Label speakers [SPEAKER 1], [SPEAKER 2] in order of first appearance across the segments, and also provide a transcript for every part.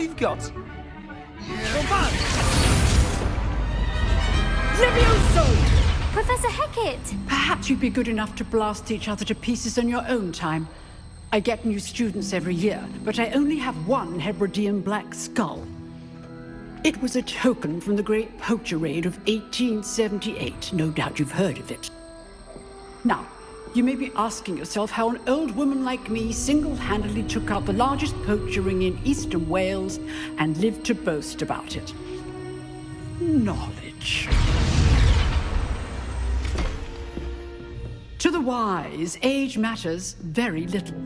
[SPEAKER 1] we've got?
[SPEAKER 2] Levioso!
[SPEAKER 3] Professor Hecat!
[SPEAKER 2] Perhaps you'd be good enough to blast each other to pieces in your own time. I get new students every year, but I only have one Hebridean black skull. It was a token from the Great Poacher Raid of 1878. No doubt you've heard of it. Now, you may be asking yourself how an old woman like me single-handedly took out the largest poacher ring in eastern Wales and lived to boast about it. Knowledge. To the wise, age matters very little.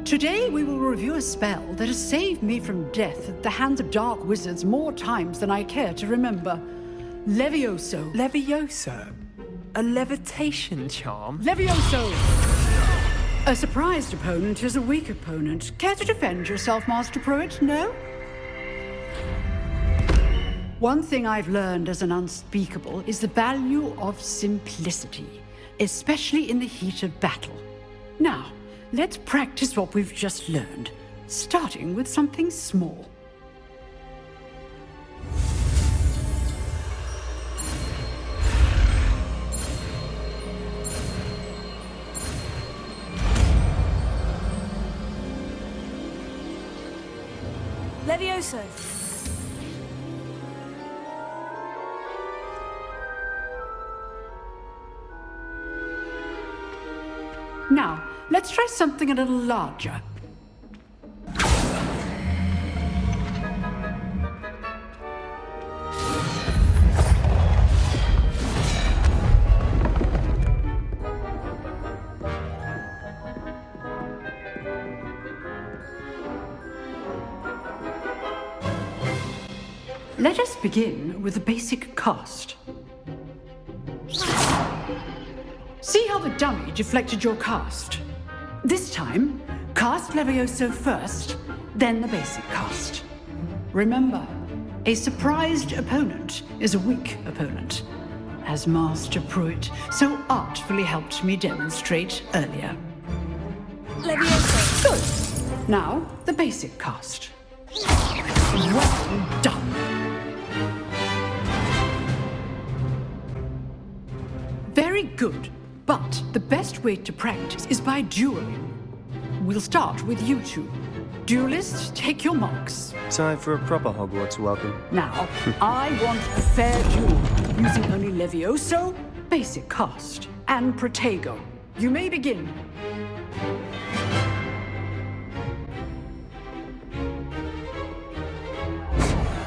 [SPEAKER 2] Today we will review a spell that has saved me from death at the hands of dark wizards more times than I care to remember. Levioso.
[SPEAKER 1] Levioso? A levitation charm?
[SPEAKER 2] Levioso! A surprised opponent is a weak opponent. Care to defend yourself, Master Pruitt? No? One thing I've learned as an unspeakable is the value of simplicity, especially in the heat of battle. Now, let's practice what we've just learned, starting with something small.
[SPEAKER 3] Levioso!
[SPEAKER 2] Now, let's try something a little larger. Let us begin with the basic cast. See how the dummy deflected your cast? This time, cast Levioso first, then the basic cast. Remember, a surprised opponent is a weak opponent, as Master Pruitt so artfully helped me demonstrate earlier.
[SPEAKER 3] Levioso!
[SPEAKER 2] Good. Now, the basic cast. Well done. Very good. But the best way to practice is by dueling. We'll start with you two. Duelists, take your marks.
[SPEAKER 4] Time for a proper Hogwarts welcome.
[SPEAKER 2] Now, I want a fair duel, using only Levioso, basic cast, and Protego. You may begin.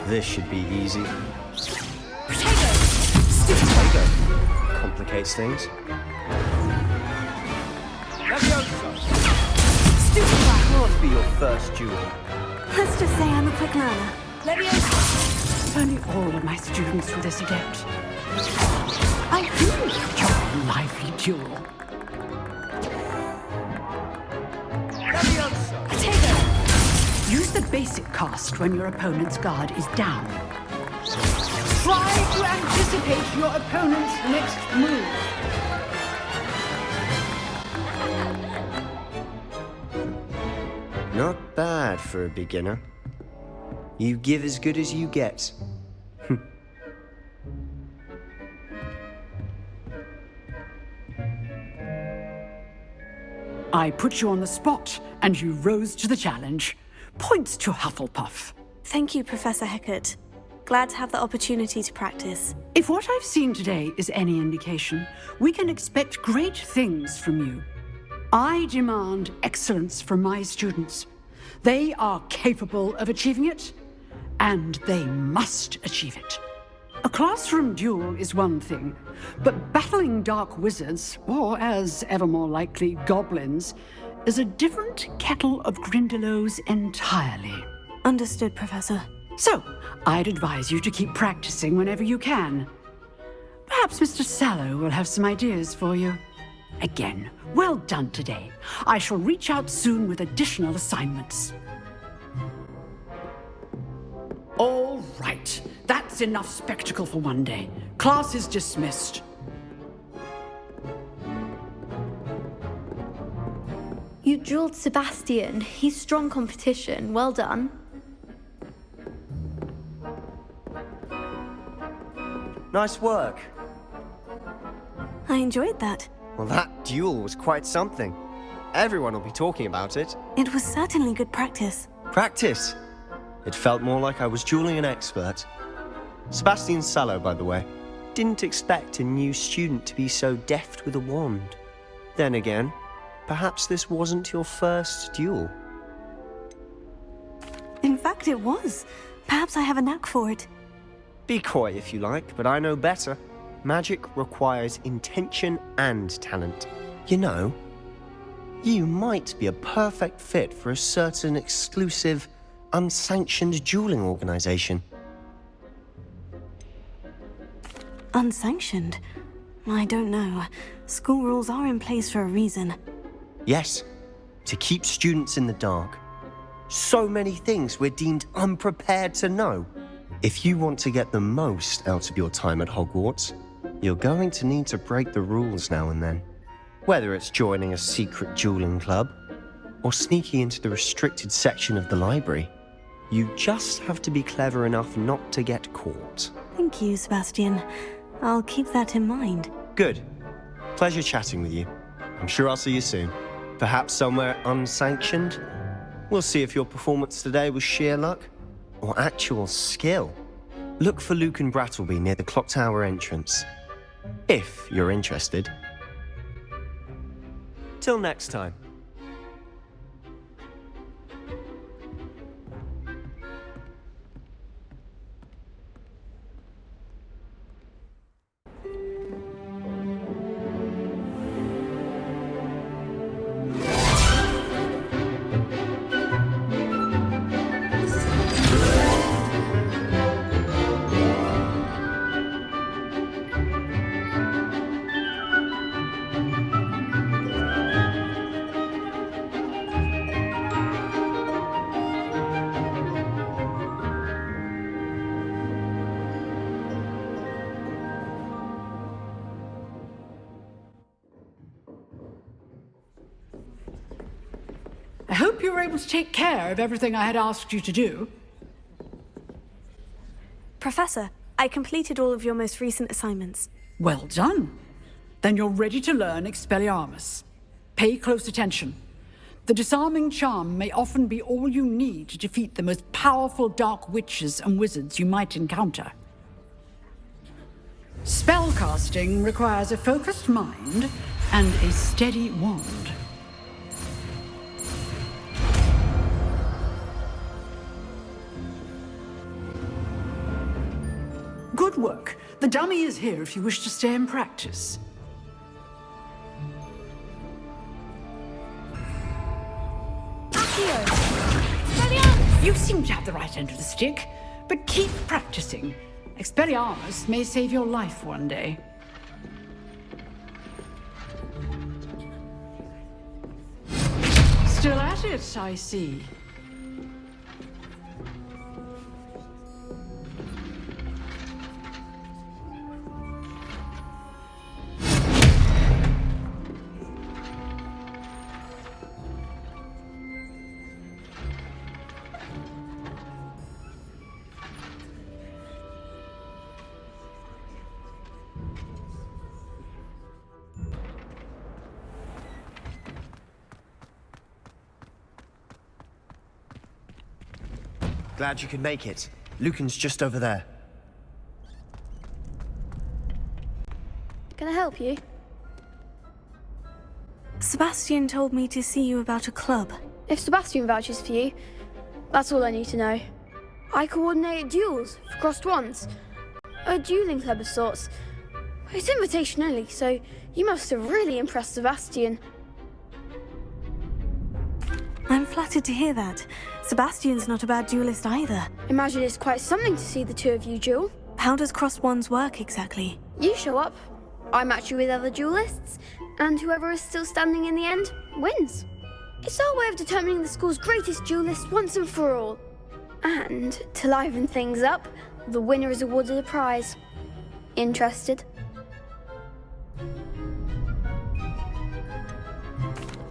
[SPEAKER 4] This should be easy.
[SPEAKER 3] Protego!
[SPEAKER 4] Protego complicates things.
[SPEAKER 1] Levioso!
[SPEAKER 3] Stupid
[SPEAKER 4] Can't be your first duel.
[SPEAKER 3] Let's just say I'm a quick learner. Levioso!
[SPEAKER 2] Only all of my students were this adept. I do enjoy a lively duel.
[SPEAKER 1] Levioso!
[SPEAKER 3] Protego!
[SPEAKER 2] Use the basic cast when your opponent's guard is down. Try to anticipate your opponent's next move.
[SPEAKER 4] Not bad for a beginner. You give as good as you get.
[SPEAKER 2] I put you on the spot, and you rose to the challenge. Points to Hufflepuff.
[SPEAKER 3] Thank you, Professor Hecat. Glad to have the opportunity to practice.
[SPEAKER 2] If what I've seen today is any indication, we can expect great things from you. I demand excellence from my students. They are capable of achieving it, and they must achieve it. A classroom duel is one thing, but battling dark wizards, or as ever more likely, goblins, is a different kettle of Grindylows entirely.
[SPEAKER 3] Understood, Professor.
[SPEAKER 2] So, I'd advise you to keep practicing whenever you can. Perhaps Mr. Sallow will have some ideas for you. Again, well done today. I shall reach out soon with additional assignments. All right, that's enough spectacle for one day. Class is dismissed.
[SPEAKER 5] You drilled Sebastian. He's strong competition. Well done.
[SPEAKER 4] Nice work.
[SPEAKER 3] I enjoyed that.
[SPEAKER 4] Well, that duel was quite something. Everyone will be talking about it.
[SPEAKER 3] It was certainly good practice.
[SPEAKER 4] Practice? It felt more like I was dueling an expert. Sebastian Sallow, by the way. Didn't expect a new student to be so deft with a wand. Then again, perhaps this wasn't your first duel.
[SPEAKER 3] In fact, it was. Perhaps I have a knack for it.
[SPEAKER 4] Be coy if you like, but I know better. Magic requires intention and talent. You know, you might be a perfect fit for a certain exclusive, unsanctioned dueling organization.
[SPEAKER 3] Unsanctioned? I don't know. School rules are in place for a reason.
[SPEAKER 4] Yes, to keep students in the dark. So many things we're deemed unprepared to know. If you want to get the most out of your time at Hogwarts, you're going to need to break the rules now and then. Whether it's joining a secret dueling club, or sneaking into the restricted section of the library, you just have to be clever enough not to get caught.
[SPEAKER 3] Thank you, Sebastian. I'll keep that in mind.
[SPEAKER 4] Good. Pleasure chatting with you. I'm sure I'll see you soon. Perhaps somewhere unsanctioned? We'll see if your performance today was sheer luck or actual skill. Look for Luke and Brattleby near the clock tower entrance, if you're interested. Till next time.
[SPEAKER 2] I hope you were able to take care of everything I had asked you to do.
[SPEAKER 3] Professor, I completed all of your most recent assignments.
[SPEAKER 2] Well done. Then you're ready to learn Expelliarmus. Pay close attention. The disarming charm may often be all you need to defeat the most powerful dark witches and wizards you might encounter. Spellcasting requires a focused mind and a steady wand. Good work. The dummy is here if you wish to stay and practice. You seem to have the right end of the stick, but keep practicing. Expelliarmus may save your life one day. Still at it, I see.
[SPEAKER 4] Glad you could make it. Lucan's just over there.
[SPEAKER 5] Can I help you?
[SPEAKER 3] Sebastian told me to see you about a club.
[SPEAKER 5] If Sebastian vouches for you, that's all I need to know. I coordinate duels for crossed wands. A dueling club of sorts. It's invitation only, so you must have really impressed Sebastian.
[SPEAKER 3] I'm flattered to hear that. Sebastian's not a bad duelist either.
[SPEAKER 5] Imagine it's quite something to see the two of you duel.
[SPEAKER 3] How does crossed wands work exactly?
[SPEAKER 5] You show up, I match you with other duelists, and whoever is still standing in the end wins. It's our way of determining the school's greatest duelist once and for all. And to liven things up, the winner is awarded a prize. Interested?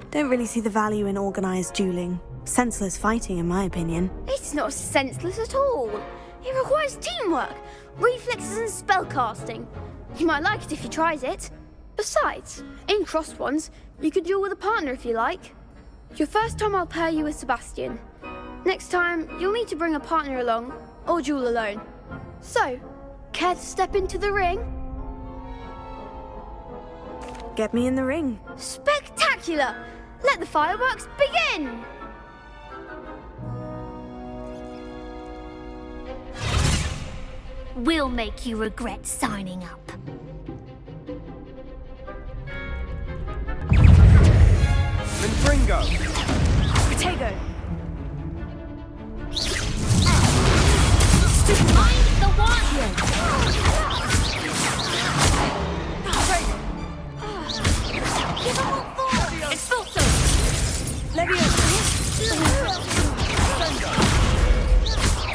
[SPEAKER 3] Don't really see the value in organized dueling. Senseless fighting, in my opinion.
[SPEAKER 5] It's not senseless at all. It requires teamwork, reflexes and spellcasting. You might like it if you tried it. Besides, in crossed ones, you could duel with a partner if you like. Your first time I'll pair you with Sebastian. Next time, you'll need to bring a partner along, or duel alone. So, care to step into the ring?
[SPEAKER 3] Get me in the ring.
[SPEAKER 5] Spectacular! Let the fireworks begin!
[SPEAKER 6] We'll make you regret signing up.
[SPEAKER 1] Vemperingo!
[SPEAKER 3] Protego.
[SPEAKER 6] Find the one! Give them all four! It's Fulton!
[SPEAKER 3] Leviosa.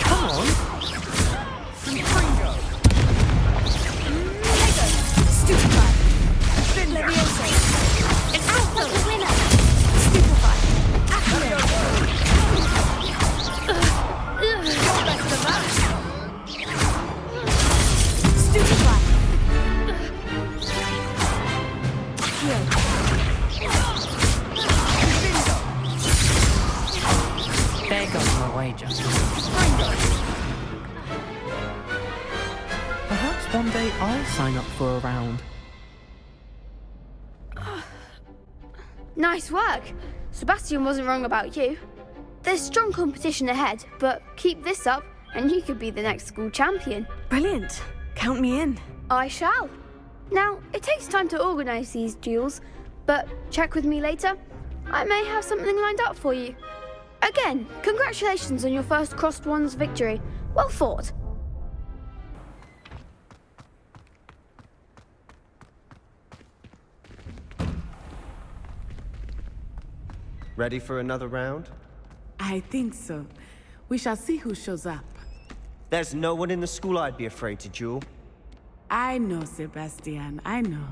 [SPEAKER 1] Come on! Vemperingo!
[SPEAKER 3] Stupefy. Leviosa.
[SPEAKER 6] It's Fulton! The winner!
[SPEAKER 3] Stupefy. Stupefy.
[SPEAKER 1] There goes my wager. Perhaps one day I'll sign up for a round.
[SPEAKER 5] Nice work. Sebastian wasn't wrong about you. There's strong competition ahead, but keep this up and you could be the next school champion.
[SPEAKER 3] Brilliant. Count me in.
[SPEAKER 5] I shall. Now, it takes time to organise these duels, but check with me later. I may have something lined up for you. Again, congratulations on your first Crossed Ones victory. Well fought.
[SPEAKER 4] Ready for another round?
[SPEAKER 7] I think so. We shall see who shows up.
[SPEAKER 4] There's no one in the school I'd be afraid to duel.
[SPEAKER 7] I know, Sebastian, I know.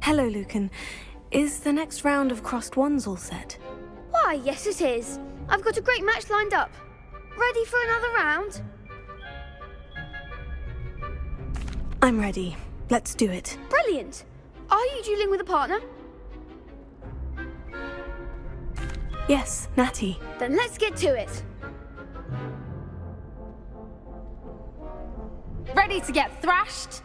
[SPEAKER 3] Hello, Lucan. Is the next round of Crossed Ones all set?
[SPEAKER 5] Why, yes it is. I've got a great match lined up. Ready for another round?
[SPEAKER 3] I'm ready. Let's do it.
[SPEAKER 5] Brilliant. Are you dueling with a partner?
[SPEAKER 3] Yes, Natty.
[SPEAKER 5] Then let's get to it.
[SPEAKER 6] Ready to get thrashed?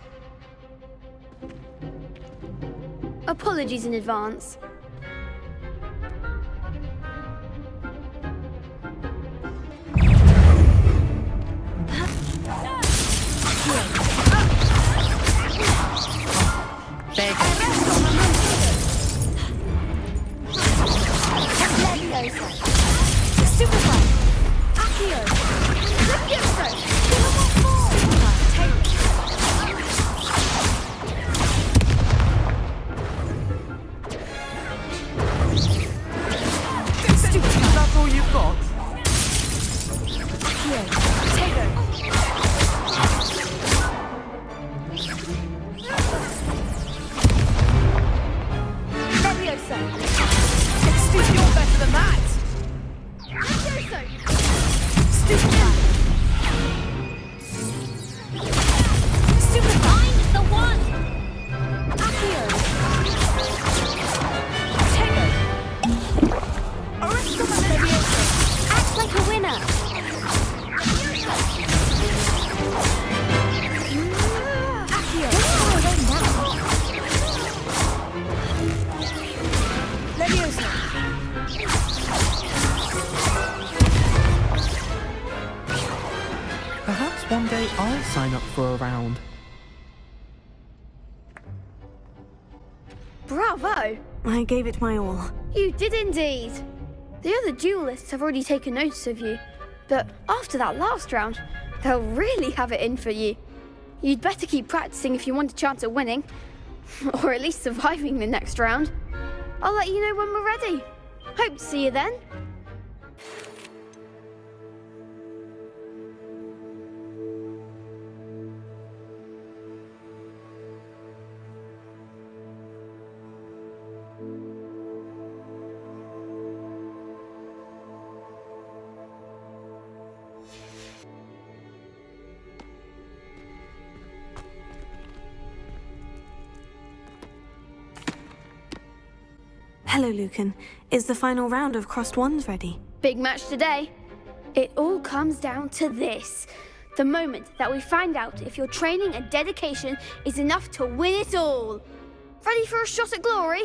[SPEAKER 5] Apologies in advance.
[SPEAKER 1] There goes.
[SPEAKER 3] Stupefy. Accio.
[SPEAKER 5] Leviosa!
[SPEAKER 1] That's all you've got?
[SPEAKER 3] Accio. Protego. Leviosa.
[SPEAKER 1] You're better than that!
[SPEAKER 5] Leviosa!
[SPEAKER 3] Stupefy. Stupefy.
[SPEAKER 6] Find the one!
[SPEAKER 3] Accio. Protego. Leviosa.
[SPEAKER 6] Act like a winner!
[SPEAKER 3] Accio. Leviosa.
[SPEAKER 1] Perhaps one day I'll sign up for a round.
[SPEAKER 5] Bravo!
[SPEAKER 3] I gave it my all.
[SPEAKER 5] You did indeed. The other duelists have already taken notice of you, but after that last round, they'll really have it in for you. You'd better keep practicing if you want a chance at winning, or at least surviving the next round. I'll let you know when we're ready. Hope to see you then.
[SPEAKER 3] Hello, Lucan. Is the final round of crossed wands ready?
[SPEAKER 5] Big match today. It all comes down to this. The moment that we find out if your training and dedication is enough to win it all. Ready for a shot at glory?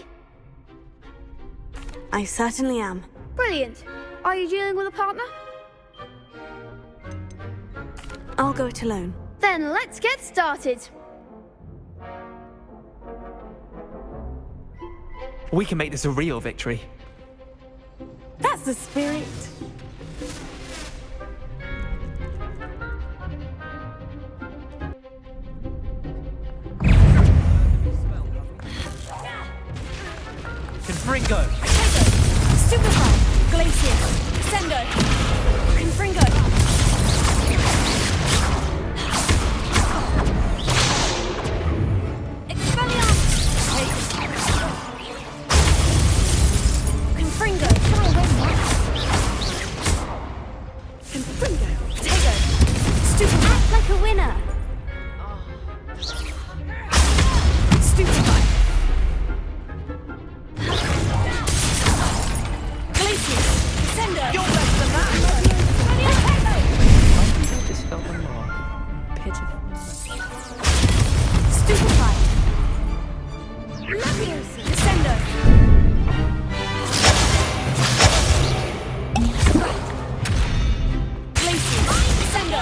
[SPEAKER 3] I certainly am.
[SPEAKER 5] Brilliant. Are you dealing with a partner?
[SPEAKER 3] I'll go it alone.
[SPEAKER 5] Then let's get started.
[SPEAKER 1] We can make this a real victory.
[SPEAKER 7] That's the spirit.
[SPEAKER 1] Confringo!
[SPEAKER 6] Stupefy! Glacius! Sendo! Confringo! Expelliarmus! Confringo!
[SPEAKER 3] Confringo!
[SPEAKER 6] Potato! Stupefy! Act like a winner! Stupefy! Glacius! Sendo!
[SPEAKER 1] You're better than that!
[SPEAKER 6] Expelliarmus!
[SPEAKER 1] I think I just felt a more pitiful.
[SPEAKER 6] Stupefy! Leviosa! Descendo! Glacius! Descendo!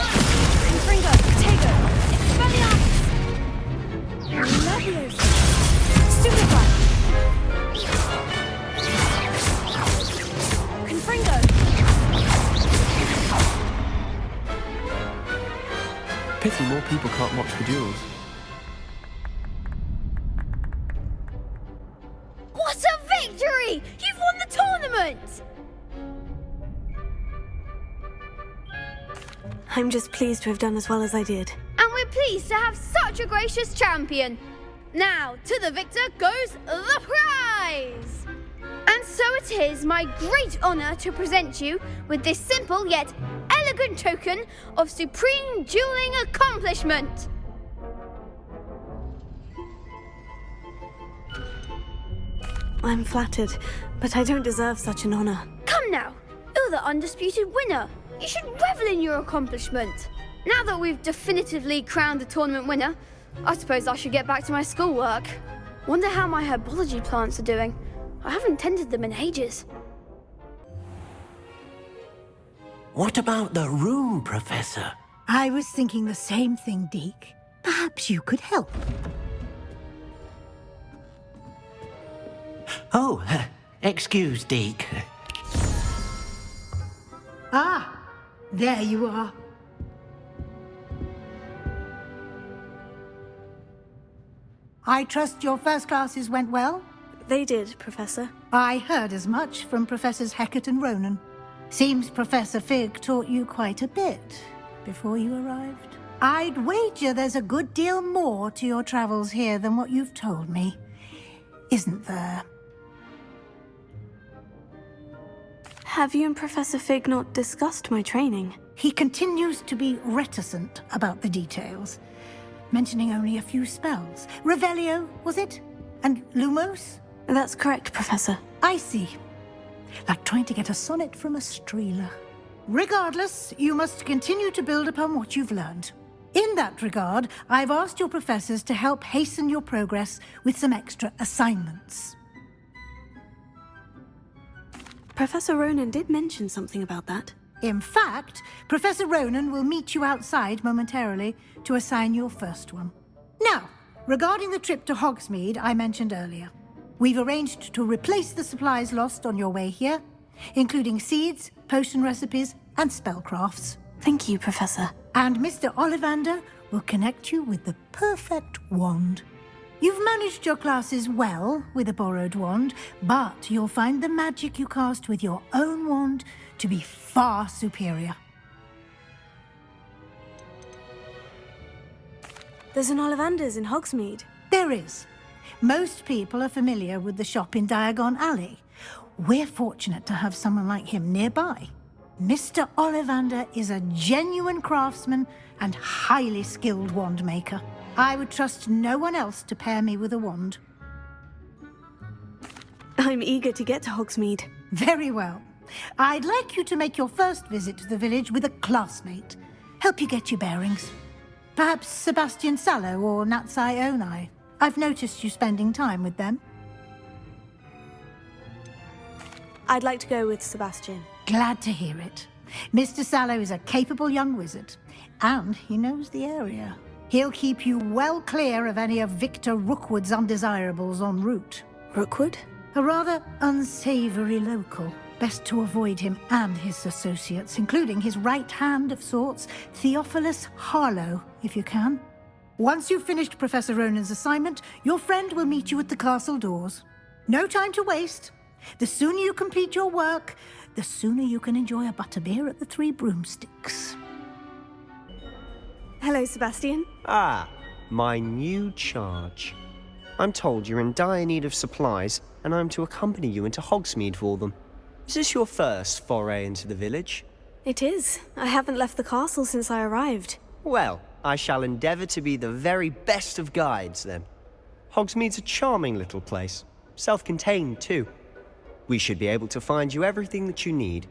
[SPEAKER 6] Confringo! Potato! Expelliarmus! Leviosa! Stupefy! Confringo!
[SPEAKER 1] Pity more people can't watch the duels.
[SPEAKER 5] What a victory! You've won the tournament!
[SPEAKER 3] I'm just pleased to have done as well as I did.
[SPEAKER 5] And we're pleased to have such a gracious champion. Now, to the victor goes the prize! And so it is my great honour to present you with this simple yet elegant token of supreme dueling accomplishment.
[SPEAKER 3] I'm flattered, but I don't deserve such an honor.
[SPEAKER 5] Come now, you're the undisputed winner. You should revel in your accomplishment. Now that we've definitively crowned the tournament winner, I suppose I should get back to my schoolwork. Wonder how my herbology plants are doing. I haven't tended them in ages.
[SPEAKER 8] What about the room, Professor?
[SPEAKER 9] I was thinking the same thing, Deke. Perhaps you could help.
[SPEAKER 8] Oh, excuse, Deke.
[SPEAKER 9] Ah, there you are. I trust your first classes went well?
[SPEAKER 3] They did, Professor.
[SPEAKER 9] I heard as much from Professors Hecat and Ronan. Seems Professor Fig taught you quite a bit before you arrived. I'd wager there's a good deal more to your travels here than what you've told me, isn't there?
[SPEAKER 3] Have you and Professor Fig not discussed my training?
[SPEAKER 9] He continues to be reticent about the details, mentioning only a few spells. Revelio, was it? And Lumos?
[SPEAKER 3] That's correct, Professor.
[SPEAKER 9] I see. Like trying to get a sonnet from a streeler. Regardless, you must continue to build upon what you've learned. In that regard, I've asked your professors to help hasten your progress with some extra assignments.
[SPEAKER 3] Professor Ronan did mention something about that.
[SPEAKER 9] In fact, Professor Ronan will meet you outside momentarily to assign your first one. Now, regarding the trip to Hogsmeade I mentioned earlier, we've arranged to replace the supplies lost on your way here, including seeds, potion recipes, and spellcrafts.
[SPEAKER 3] Thank you, Professor.
[SPEAKER 9] And Mr. Ollivander will connect you with the perfect wand. You've managed your classes well with a borrowed wand, but you'll find the magic you cast with your own wand to be far superior.
[SPEAKER 3] There's an Ollivander's in Hogsmeade.
[SPEAKER 9] There is. Most people are familiar with the shop in Diagon Alley. We're fortunate to have someone like him nearby. Mr. Ollivander is a genuine craftsman and highly skilled wand maker. I would trust no one else to pair me with a wand.
[SPEAKER 3] I'm eager to get to Hogsmeade.
[SPEAKER 9] Very well. I'd like you to make your first visit to the village with a classmate. Help you get your bearings. Perhaps Sebastian Sallow or Natsai Onai. I've noticed you spending time with them.
[SPEAKER 3] I'd like to go with Sebastian.
[SPEAKER 9] Glad to hear it. Mr. Sallow is a capable young wizard, and he knows the area. He'll keep you well clear of any of Victor Rookwood's undesirables en route.
[SPEAKER 3] Rookwood?
[SPEAKER 9] A rather unsavory local. Best to avoid him and his associates, including his right hand of sorts, Theophilus Harlow, if you can. Once you've finished Professor Ronan's assignment, your friend will meet you at the castle doors. No time to waste. The sooner you complete your work, the sooner you can enjoy a butterbeer at the Three Broomsticks.
[SPEAKER 3] Hello, Sebastian.
[SPEAKER 4] Ah, my new charge. I'm told you're in dire need of supplies, and I'm to accompany you into Hogsmeade for them. Is this your first foray into the village?
[SPEAKER 3] It is. I haven't left the castle since I arrived.
[SPEAKER 4] Well, I shall endeavour to be the very best of guides, then. Hogsmeade's a charming little place. Self-contained, too. We should be able to find you everything that you need.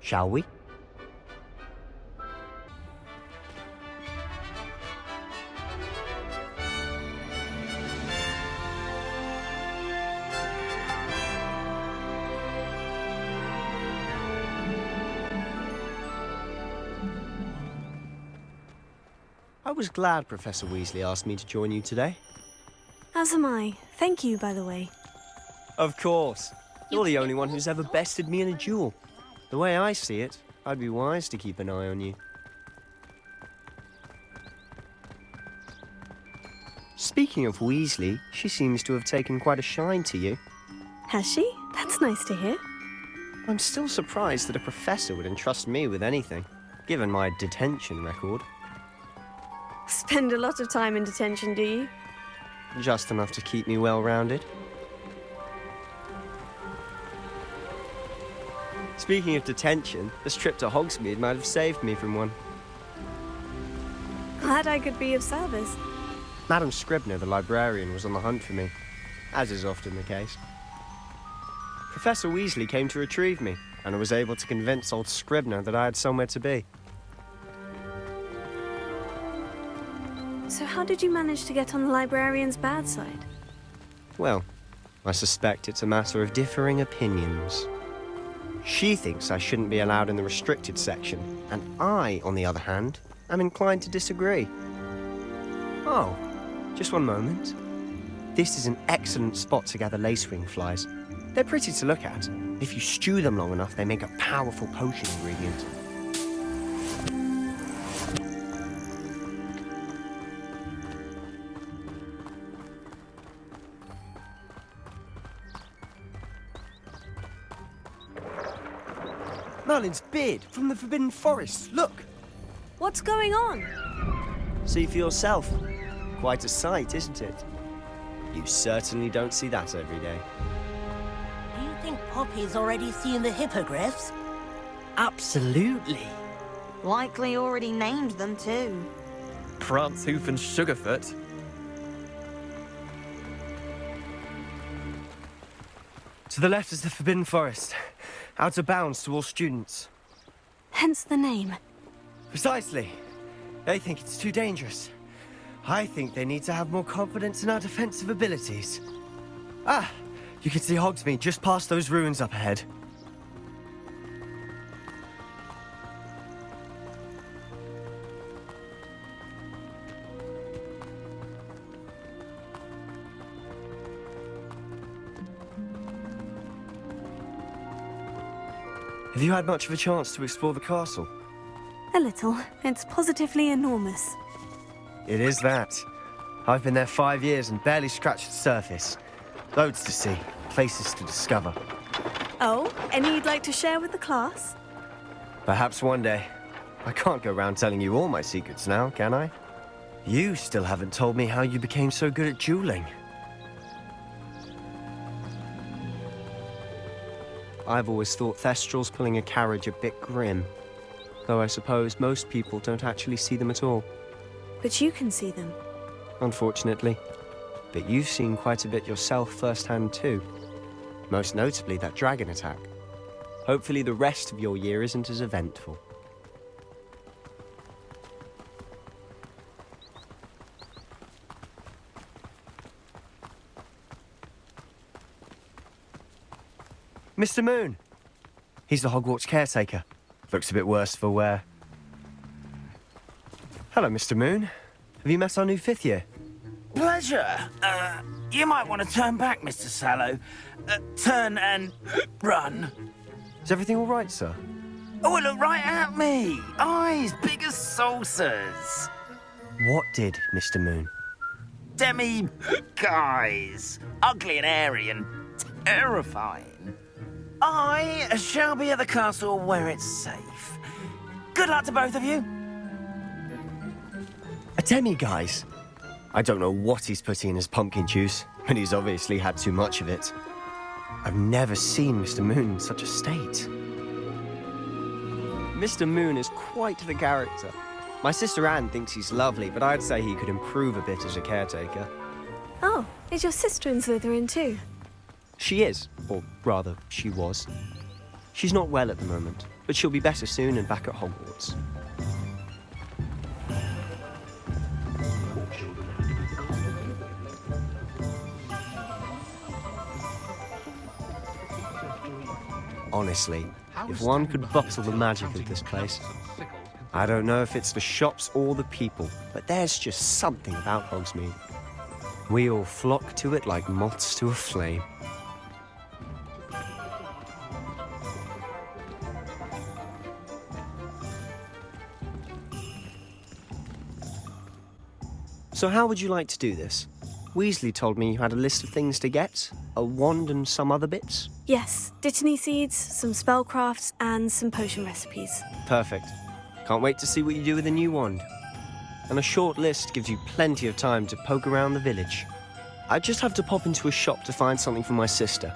[SPEAKER 4] Shall we? I was glad Professor Weasley asked me to join you today.
[SPEAKER 3] As am I. Thank you, by the way.
[SPEAKER 4] Of course. You're the only one who's ever bested me in a duel. The way I see it, I'd be wise to keep an eye on you. Speaking of Weasley, she seems to have taken quite a shine to you.
[SPEAKER 3] Has she? That's nice to hear.
[SPEAKER 4] I'm still surprised that a professor would entrust me with anything, given my detention record.
[SPEAKER 3] Spend a lot of time in detention, do you?
[SPEAKER 4] Just enough to keep me well-rounded. Speaking of detention, this trip to Hogsmeade might have saved me from one.
[SPEAKER 3] Glad I could be of service.
[SPEAKER 4] Madam Scribner, the librarian, was on the hunt for me, as is often the case. Professor Weasley came to retrieve me, and I was able to convince old Scribner that I had somewhere to be.
[SPEAKER 3] So how did you manage to get on the librarian's bad side?
[SPEAKER 4] Well, I suspect it's a matter of differing opinions. She thinks I shouldn't be allowed in the restricted section, and I, on the other hand, am inclined to disagree. Oh, just one moment. This is an excellent spot to gather lacewing flies. They're pretty to look at. If you stew them long enough, they make a powerful potion ingredient. Merlin's beard from the Forbidden Forest, look!
[SPEAKER 3] What's going on?
[SPEAKER 4] See for yourself. Quite a sight, isn't it? You certainly don't see that every day.
[SPEAKER 8] Do you think Poppy's already seen the hippogriffs?
[SPEAKER 1] Absolutely.
[SPEAKER 6] Likely already named them too.
[SPEAKER 1] Prance, Hoof and Sugarfoot.
[SPEAKER 4] To the left is the Forbidden Forest. Out of bounds to all students.
[SPEAKER 3] Hence the name.
[SPEAKER 4] Precisely. They think it's too dangerous. I think they need to have more confidence in our defensive abilities. Ah, you can see Hogsmeade just past those ruins up ahead. Have you had much of a chance to explore the castle?
[SPEAKER 3] A little. It's positively enormous.
[SPEAKER 4] It is that. I've been there 5 years and barely scratched the surface. Loads to see, places to discover.
[SPEAKER 3] Oh, any you'd like to share with the class?
[SPEAKER 4] Perhaps one day. I can't go around telling you all my secrets now, can I? You still haven't told me how you became so good at dueling. I've always thought Thestrals pulling a carriage a bit grim. Though I suppose most people don't actually see them at all.
[SPEAKER 3] But you can see them.
[SPEAKER 4] Unfortunately. But you've seen quite a bit yourself firsthand too. most notably that dragon attack. Hopefully the rest of your year isn't as eventful. Mr. Moon! He's the Hogwarts caretaker. Looks a bit worse for wear. Hello, Mr. Moon. Have you met our new 5th year?
[SPEAKER 10] Pleasure. You might want to turn back, Mr. Sallow. Turn and run.
[SPEAKER 4] Is everything all right, sir?
[SPEAKER 10] Oh, look right at me. Eyes big as saucers.
[SPEAKER 4] What did, Mr. Moon?
[SPEAKER 10] Guys. Ugly and airy and terrifying. I shall be at the castle where it's safe. Good luck to both of you.
[SPEAKER 4] A demi-guise? I don't know what he's putting in his pumpkin juice, but he's obviously had too much of it. I've never seen Mr. Moon in such a state. Mr. Moon is quite the character. My sister Anne thinks he's lovely, but I'd say he could improve a bit as a caretaker.
[SPEAKER 3] Oh, is your sister in Slytherin too?
[SPEAKER 4] She is, or rather, she was. She's not well at the moment, but she'll be better soon and back at Hogwarts. Honestly, if one could bottle the magic of this place. I don't know if it's the shops or the people, but there's just something about Hogsmeade. We all flock to it like moths to a flame. So how would you like to do this? Weasley told me you had a list of things to get, a wand and some other bits.
[SPEAKER 3] Yes, dittany seeds, some spellcrafts, and some potion recipes.
[SPEAKER 4] Perfect. Can't wait to see what you do with the new wand. And a short list gives you plenty of time to poke around the village. I just have to pop into a shop to find something for my sister.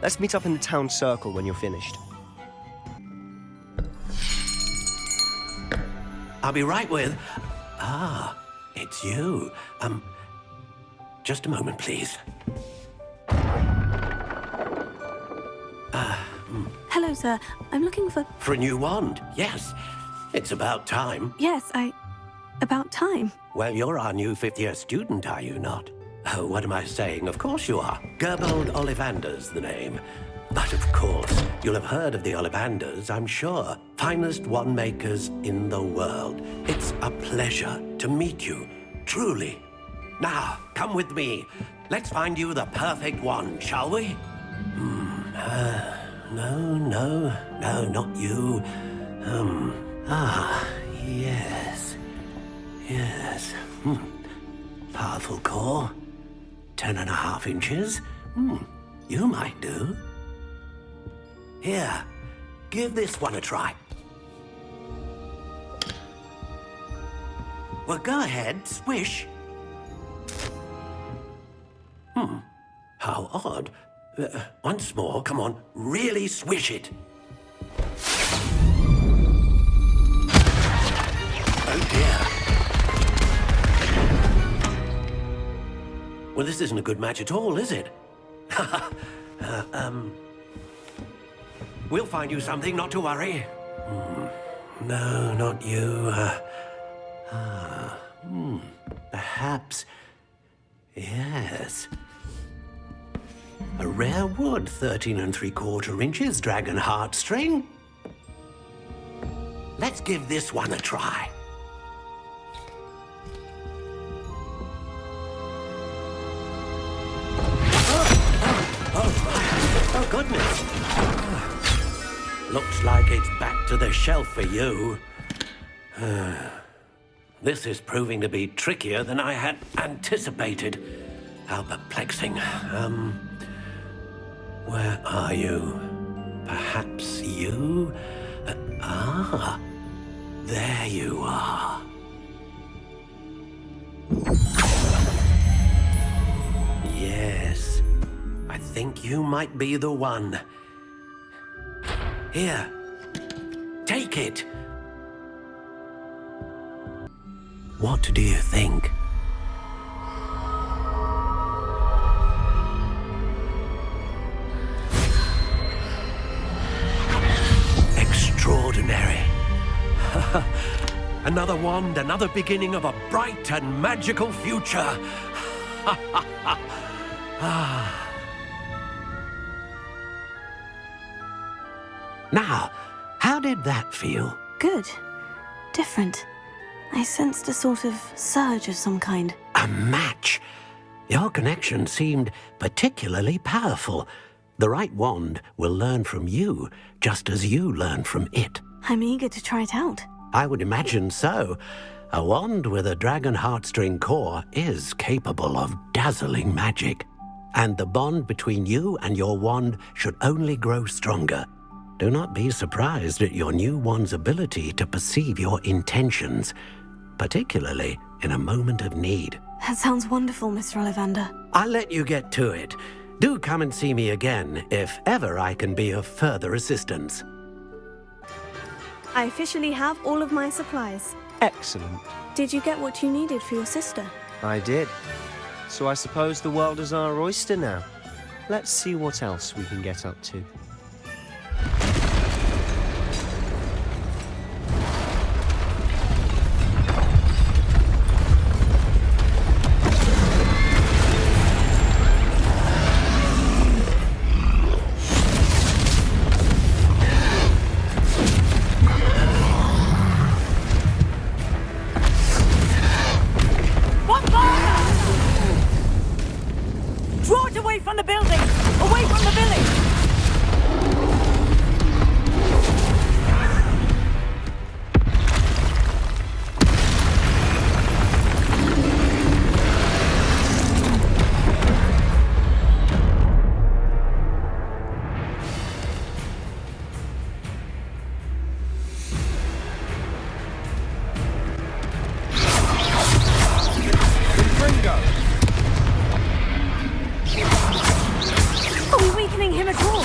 [SPEAKER 4] Let's meet up in the town circle when you're finished.
[SPEAKER 11] I'll be right with... Ah, it's you. Just a moment, please.
[SPEAKER 3] Hello, sir. I'm looking for...
[SPEAKER 11] For a new wand, yes. It's about time.
[SPEAKER 3] Yes, about time.
[SPEAKER 11] Well, you're our new 5th year student, are you not? Oh, what am I saying? Of course you are. Gerbold Ollivander's the name. But of course, you'll have heard of the Ollivanders, I'm sure. Finest wand makers in the world. It's a pleasure to meet you, truly. Now, come with me. Let's find you the perfect wand, shall we? No, not you. Yes. Powerful core. 10.5 inches. You might do. Here, give this one a try. Well, go ahead, swish. How odd. Once more, come on, really swish it. Oh dear. Well, this isn't a good match at all, is it? We'll find you something, not to worry. No, not you. Perhaps... Yes. A rare wood, 13 3/4 inches, dragon heartstring. Let's give this one a try. Oh, goodness. Looks like it's back to the shelf for you. This is proving to be trickier than I had anticipated. How perplexing. Where are you? Perhaps you? There you are. Yes, I think you might be the one. Here, take it. What do you think? Another wand, another beginning of a bright and magical future. Now, how did that feel?
[SPEAKER 3] Good. Different. I sensed a sort of surge of some kind.
[SPEAKER 11] A match? Your connection seemed particularly powerful. The right wand will learn from you, just as you learn from it.
[SPEAKER 3] I'm eager to try it out.
[SPEAKER 11] I would imagine so. A wand with a dragon heartstring core is capable of dazzling magic. And the bond between you and your wand should only grow stronger. Do not be surprised at your new wand's ability to perceive your intentions, particularly in a moment of need.
[SPEAKER 3] That sounds wonderful, Mr. Ollivander.
[SPEAKER 11] I'll let you get to it. Do come and see me again if ever I can be of further assistance.
[SPEAKER 3] I officially have all of my supplies.
[SPEAKER 4] Excellent.
[SPEAKER 3] Did you get what you needed for your sister?
[SPEAKER 4] I did. So I suppose the world is our oyster now. Let's see what else we can get up to.
[SPEAKER 2] Draw it away from the building! Away from the village!
[SPEAKER 3] Are we weakening him at all?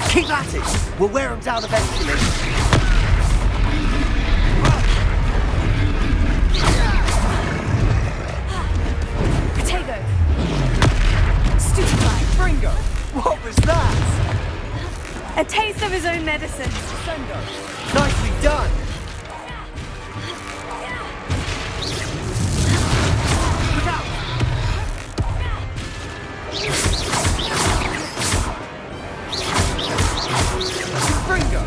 [SPEAKER 4] Keep at it! We'll wear him down eventually.
[SPEAKER 3] Potato! Stupefy!
[SPEAKER 4] Fringo! What was that?
[SPEAKER 3] A taste of his own medicine.
[SPEAKER 4] Nicely done! Look out! Fringo!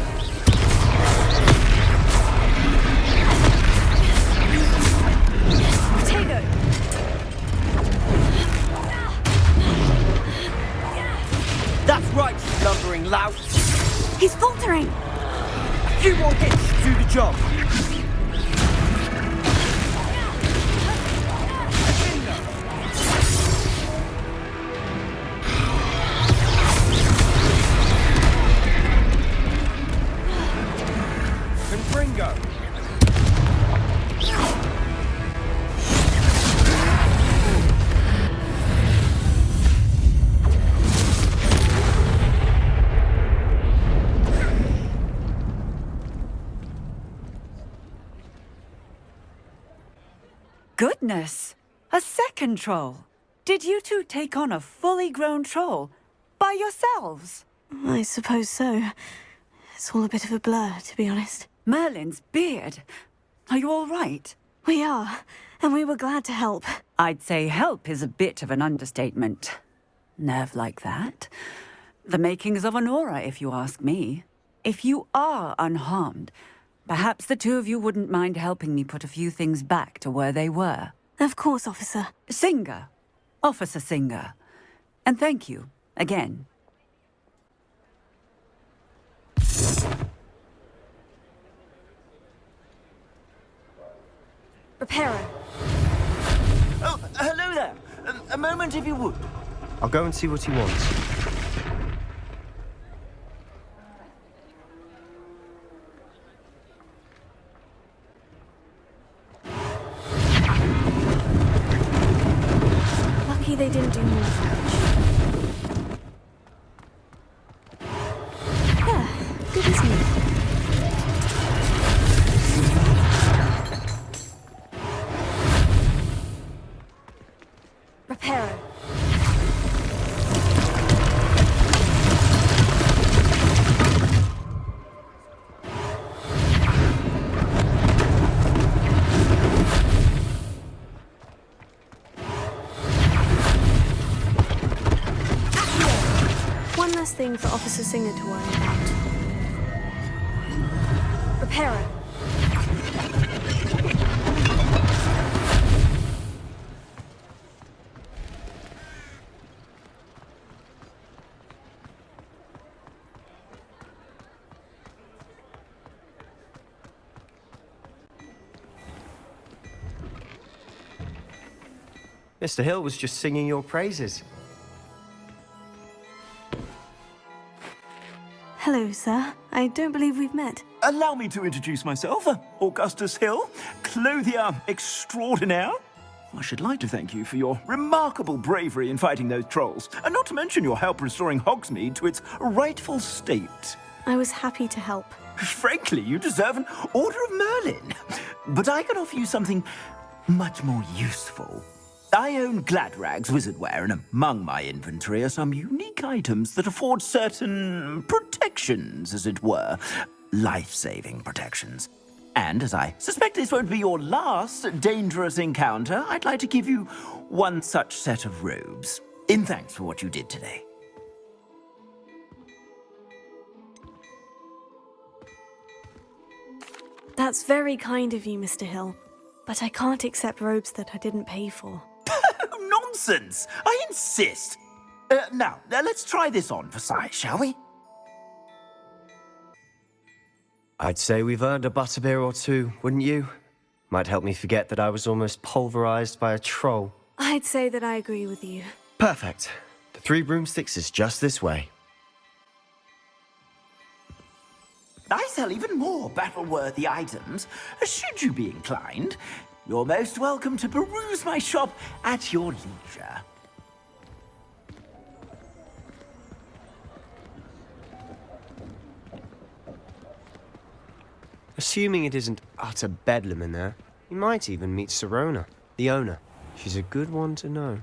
[SPEAKER 3] Potato!
[SPEAKER 4] That's right, you lumbering lout!
[SPEAKER 3] He's faltering!
[SPEAKER 4] A few more hits to do the job! Fringo!
[SPEAKER 2] Goodness! A second troll! Did you two take on a fully grown troll? By yourselves?
[SPEAKER 3] I suppose so. It's all a bit of a blur, to be honest.
[SPEAKER 2] Merlin's beard. Are you all right?
[SPEAKER 3] We are, and we were glad to help.
[SPEAKER 2] I'd say help is a bit of an understatement. Nerve like that. The makings of an aura, if you ask me. If you are unharmed, perhaps the two of you wouldn't mind helping me put a few things back to where they were.
[SPEAKER 3] Of course, officer.
[SPEAKER 2] Singer. Officer Singer. And thank you, again.
[SPEAKER 3] Repairer.
[SPEAKER 10] Oh, hello there. A moment, if you would.
[SPEAKER 4] I'll go and see what he wants.
[SPEAKER 3] Lucky they didn't do more damage. Yeah, good as new. Repairer. nothing for Officer Singer to worry about. Repairer.
[SPEAKER 4] Mr. Hill was just singing your praises.
[SPEAKER 3] Hello, sir. I don't believe we've met.
[SPEAKER 10] Allow me to introduce myself, Augustus Hill, clothier extraordinaire. I should like to thank you for your remarkable bravery in fighting those trolls, and not to mention your help restoring Hogsmeade to its rightful state.
[SPEAKER 3] I was happy to help.
[SPEAKER 10] Frankly, you deserve an Order of Merlin. But I can offer you something much more useful. I own Gladrag's wizardware, and among my inventory are some unique items that afford certain protections, as it were. Life-saving protections. And as I suspect this won't be your last dangerous encounter, I'd like to give you one such set of robes, in thanks for what you did today.
[SPEAKER 3] That's very kind of you, Mr. Hill. But I can't accept robes that I didn't pay for.
[SPEAKER 10] Nonsense! I insist! Now, let's try this on for size, shall we?
[SPEAKER 4] I'd say we've earned a butterbeer or two, wouldn't you? Might help me forget that I was almost pulverized by a troll.
[SPEAKER 3] I'd say that I agree with you.
[SPEAKER 4] Perfect. The 3 broomsticks is just this way.
[SPEAKER 10] I sell even more battle-worthy items, should you be inclined. You're most welcome to peruse my shop at your leisure.
[SPEAKER 4] Assuming it isn't utter bedlam in there, you might even meet Sirona, the owner. She's a good one to know.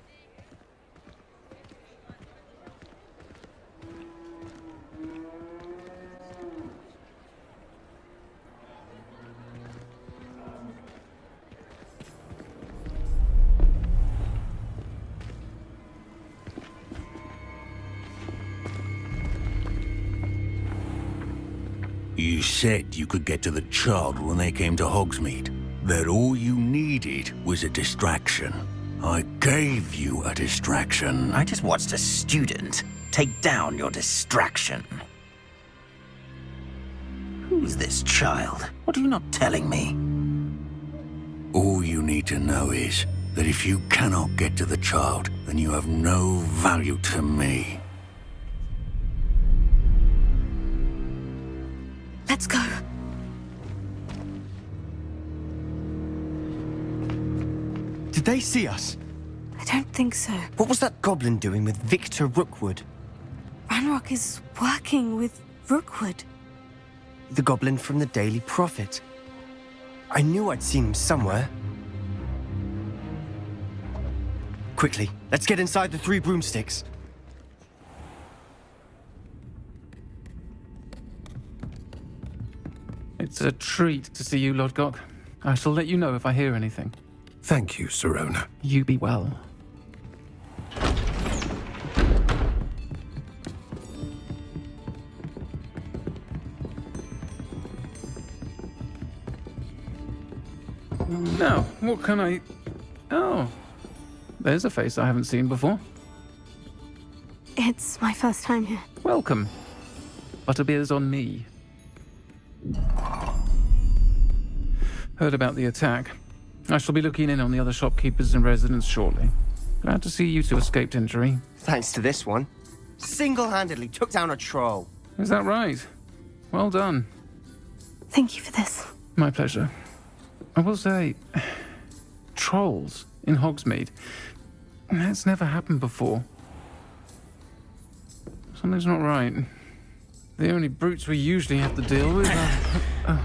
[SPEAKER 12] You said you could get to the child when they came to Hogsmeade. That all you needed was a distraction. I gave you a distraction.
[SPEAKER 10] I just watched a student take down your distraction. Who's this child? What are you not telling me?
[SPEAKER 12] All you need to know is that if you cannot get to the child, then you have no value to me.
[SPEAKER 3] Let's go.
[SPEAKER 4] Did they see us?
[SPEAKER 3] I don't think so.
[SPEAKER 4] What was that goblin doing with Victor Rookwood?
[SPEAKER 3] Ranrock is working with Rookwood.
[SPEAKER 4] The goblin from the Daily Prophet. I knew I'd seen him somewhere. Quickly, let's get inside the 3 broomsticks.
[SPEAKER 13] It's a treat to see you, Lodgok. I shall let you know if I hear anything.
[SPEAKER 12] Thank you, Sirona.
[SPEAKER 13] You be well. Now, what can I... Oh, there's a face I haven't seen before.
[SPEAKER 3] It's my first time here.
[SPEAKER 13] Welcome. Butterbeer's on me. Heard about the attack. I shall be looking in on the other shopkeepers and residents shortly. Glad to see you two escaped injury.
[SPEAKER 4] Thanks to this one. Single-handedly took down a troll.
[SPEAKER 13] Is that right? Well done.
[SPEAKER 3] Thank you for this.
[SPEAKER 13] My pleasure. I will say, trolls in Hogsmeade. That's never happened before. Something's not right. The only brutes we usually have to deal with are...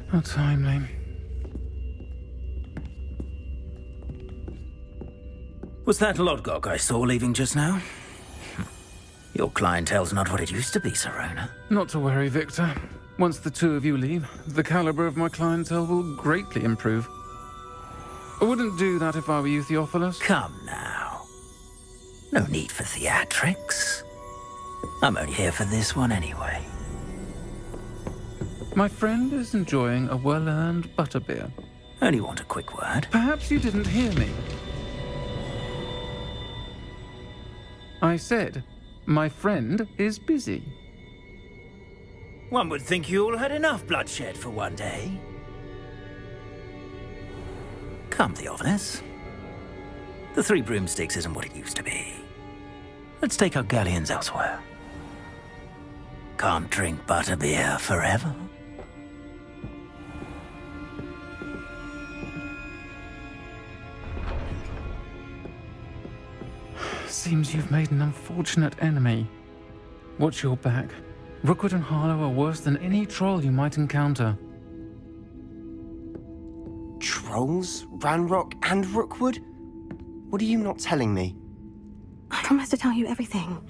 [SPEAKER 13] How timely.
[SPEAKER 10] Was that Lodgok I saw leaving just now? Your clientele's not what it used to be, Sirona.
[SPEAKER 13] Not to worry, Victor. Once the 2 of you leave, the caliber of my clientele will greatly improve. I wouldn't do that if I were you, Theophilus.
[SPEAKER 10] Come now. No need for theatrics. I'm only here for this one anyway.
[SPEAKER 13] My friend is enjoying a well-earned butterbeer.
[SPEAKER 10] Only want a quick word.
[SPEAKER 13] Perhaps you didn't hear me. I said, my friend is busy.
[SPEAKER 10] One would think you all had enough bloodshed for one day. Come, Theophilus. The Three Broomsticks isn't what it used to be. Let's take our galleons elsewhere. Can't drink butterbeer forever.
[SPEAKER 13] Seems you've made an unfortunate enemy. Watch your back. Rookwood and Harlow are worse than any troll you might encounter.
[SPEAKER 4] Trolls? Ranrock and Rookwood? What are you not telling me?
[SPEAKER 3] I promise to tell you everything.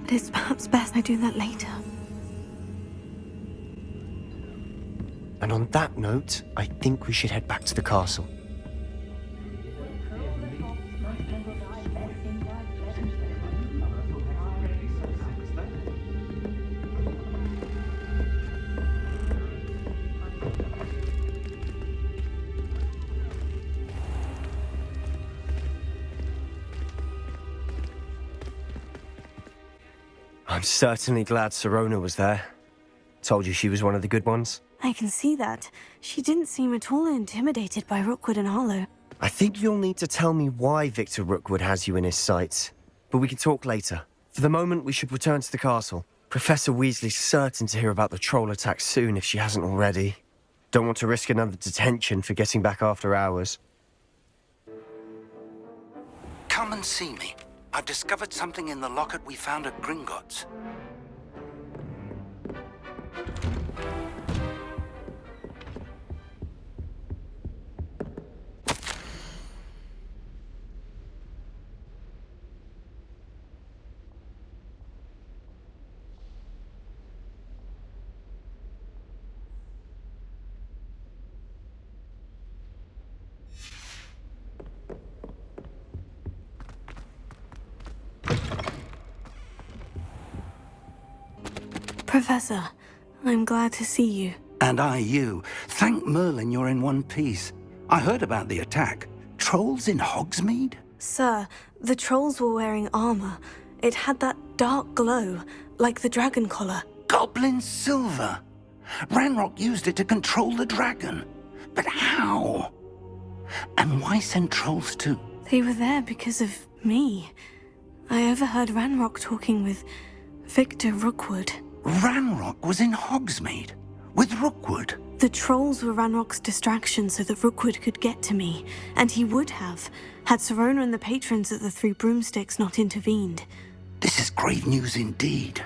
[SPEAKER 3] But it's perhaps best I do that later.
[SPEAKER 4] And on that note, I think we should head back to the castle. I'm certainly glad Sirona was there. Told you she was one of the good ones.
[SPEAKER 3] I can see that. She didn't seem at all intimidated by Rookwood and Harlow.
[SPEAKER 4] I think you'll need to tell me why Victor Rookwood has you in his sights. But we can talk later. For the moment, we should return to the castle. Professor Weasley's certain to hear about the troll attack soon if she hasn't already. Don't want to risk another detention for getting back after hours.
[SPEAKER 14] Come and see me. I've discovered something in the locket we found at Gringotts.
[SPEAKER 3] Professor, I'm glad to see you.
[SPEAKER 14] And I you. Thank Merlin you're in one piece. I heard about the attack. Trolls in Hogsmeade?
[SPEAKER 3] Sir, the trolls were wearing armor. It had that dark glow, like the dragon collar.
[SPEAKER 14] Goblin silver! Ranrock used it to control the dragon. But how? And why send trolls to...
[SPEAKER 3] They were there because of me. I overheard Ranrock talking with Victor Rookwood.
[SPEAKER 14] Ranrock was in Hogsmeade? With Rookwood?
[SPEAKER 3] The trolls were Ranrock's distraction so that Rookwood could get to me. And he would have, had Sirona and the patrons at the Three Broomsticks not intervened.
[SPEAKER 14] This is grave news indeed.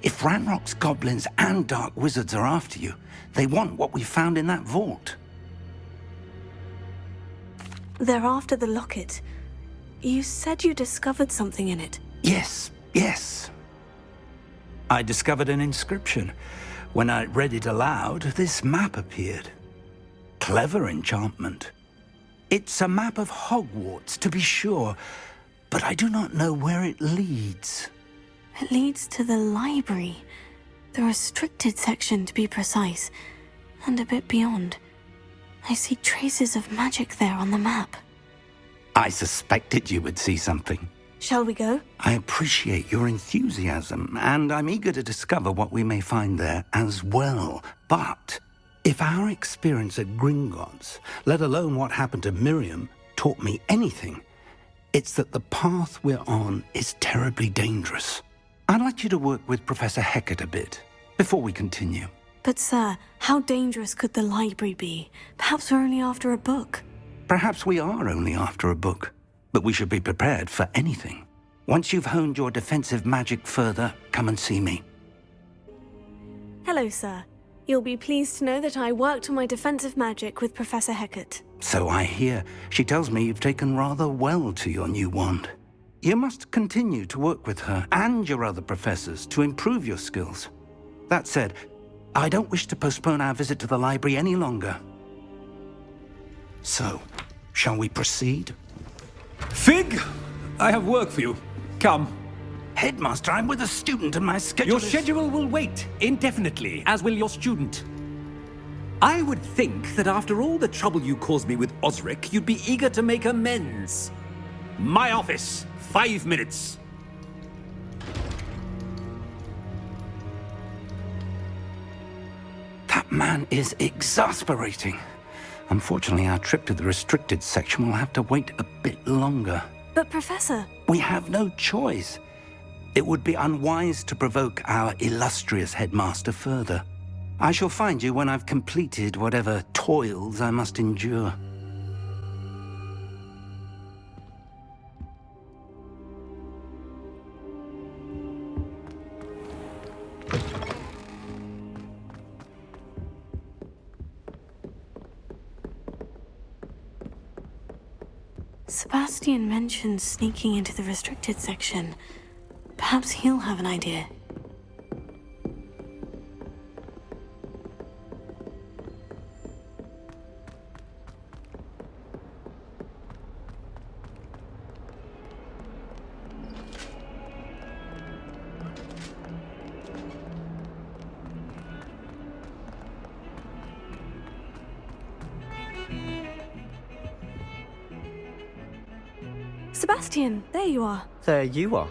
[SPEAKER 14] If Ranrock's goblins and dark wizards are after you, they want what we found in that vault.
[SPEAKER 3] They're after the locket. You said you discovered something in it.
[SPEAKER 14] Yes. I discovered an inscription. When I read it aloud, this map appeared. Clever enchantment. It's a map of Hogwarts, to be sure, but I do not know where it leads.
[SPEAKER 3] It leads to the library. The restricted section, to be precise, and a bit beyond. I see traces of magic there on the map.
[SPEAKER 14] I suspected you would see something.
[SPEAKER 3] Shall we go?
[SPEAKER 14] I appreciate your enthusiasm, and I'm eager to discover what we may find there as well. But if our experience at Gringotts, let alone what happened to Miriam, taught me anything, it's that the path we're on is terribly dangerous. I'd like you to work with Professor Hecat a bit, before we continue.
[SPEAKER 3] But sir, how dangerous could the library be? Perhaps we're only after a book.
[SPEAKER 14] Perhaps we are only after a book. But we should be prepared for anything. Once you've honed your defensive magic further, come and see me.
[SPEAKER 3] Hello, sir. You'll be pleased to know that I worked on my defensive magic with Professor Hecat.
[SPEAKER 14] So I hear. She tells me you've taken rather well to your new wand. You must continue to work with her and your other professors to improve your skills. That said, I don't wish to postpone our visit to the library any longer. So, shall we proceed?
[SPEAKER 15] Fig, I have work for you. Come.
[SPEAKER 14] Headmaster, I'm with a student and my schedule
[SPEAKER 15] Your schedule will wait indefinitely, as will your student. I would think that after all the trouble you caused me with Osric, you'd be eager to make amends. My office, 5 minutes.
[SPEAKER 14] That man is exasperating. Unfortunately, our trip to the restricted section will have to wait a bit longer.
[SPEAKER 3] But Professor...
[SPEAKER 14] We have no choice. It would be unwise to provoke our illustrious headmaster further. I shall find you when I've completed whatever toils I must endure.
[SPEAKER 3] Sebastian mentioned sneaking into the restricted section. Perhaps he'll have an idea. Sebastian, there you are.
[SPEAKER 4] There you are.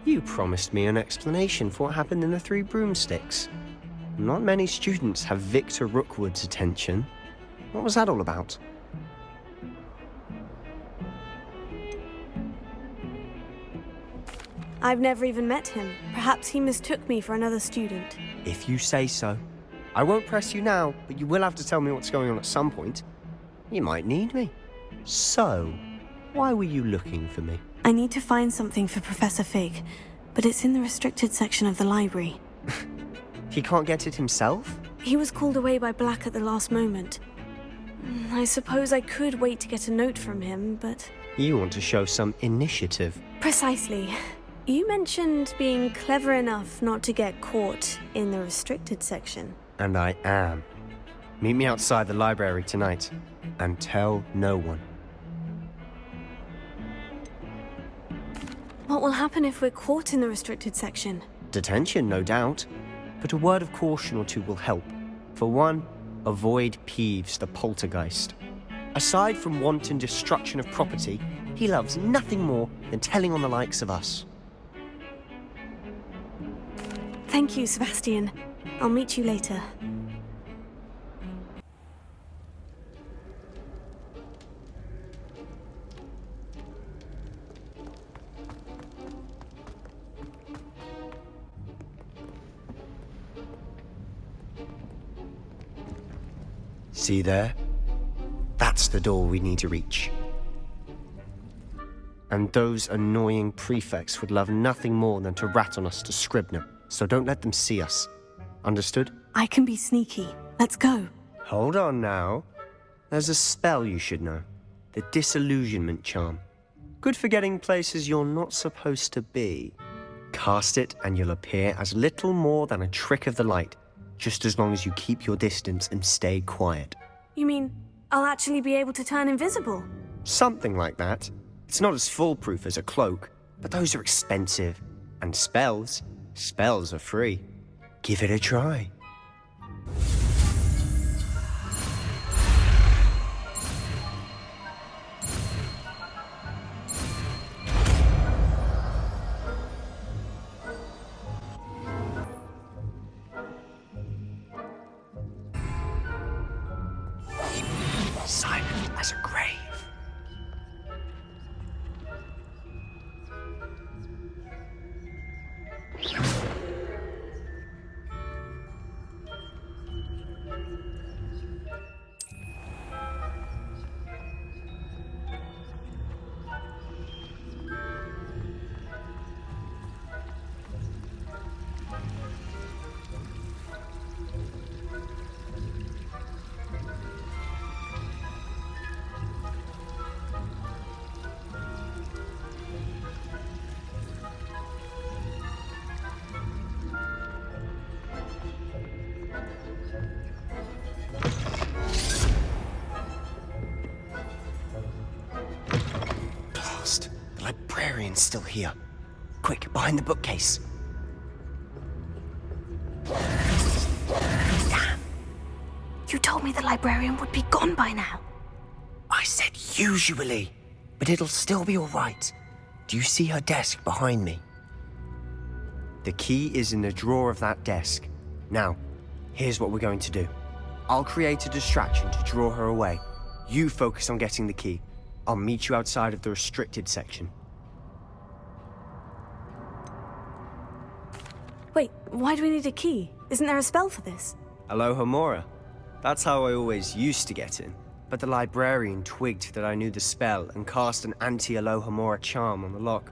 [SPEAKER 4] You promised me an explanation for what happened in the Three Broomsticks. Not many students have Victor Rookwood's attention. What was that all about?
[SPEAKER 3] I've never even met him. Perhaps he mistook me for another student.
[SPEAKER 4] If you say so. I won't press you now, but you will have to tell me what's going on at some point. You might need me. So, why were you looking for me?
[SPEAKER 3] I need to find something for Professor Fig, but it's in the restricted section of the library.
[SPEAKER 4] He can't get it himself?
[SPEAKER 3] He was called away by Black at the last moment. I suppose I could wait to get a note from him, but...
[SPEAKER 4] You want to show some initiative.
[SPEAKER 3] Precisely. You mentioned being clever enough not to get caught in the restricted section.
[SPEAKER 4] And I am. Meet me outside the library tonight, and tell no one.
[SPEAKER 3] What will happen if we're caught in the restricted section?
[SPEAKER 4] Detention, no doubt. But a word of caution or two will help. For one, avoid Peeves, the poltergeist. Aside from wanton destruction of property, he loves nothing more than telling on the likes of us.
[SPEAKER 3] Thank you, Sebastian. I'll meet you later.
[SPEAKER 4] See there? That's the door we need to reach. And those annoying prefects would love nothing more than to rat on us to Scribner, so don't let them see us. Understood?
[SPEAKER 3] I can be sneaky. Let's go.
[SPEAKER 4] Hold on now. There's a spell you should know. The Disillusionment Charm. Good for getting places you're not supposed to be. Cast it and you'll appear as little more than a trick of the light, just as long as you keep your distance and stay quiet.
[SPEAKER 3] You mean I'll actually be able to turn invisible?
[SPEAKER 4] Something like that. It's not as foolproof as a cloak, but those are expensive. And spells are free. Give it a try. Silent as a grave. librarian's still here. Quick, behind the bookcase.
[SPEAKER 3] Damn. You told me the librarian would be gone by now.
[SPEAKER 4] I said usually, but it'll still be all right. Do you see her desk behind me? The key is in the drawer of that desk. Now, here's what we're going to do. I'll create a distraction to draw her away. You focus on getting the key. I'll meet you outside of the restricted section.
[SPEAKER 3] Wait, why do we need a key? Isn't there a spell for this?
[SPEAKER 4] Alohomora. That's how I always used to get in. But the librarian twigged that I knew the spell and cast an anti-Alohomora charm on the lock.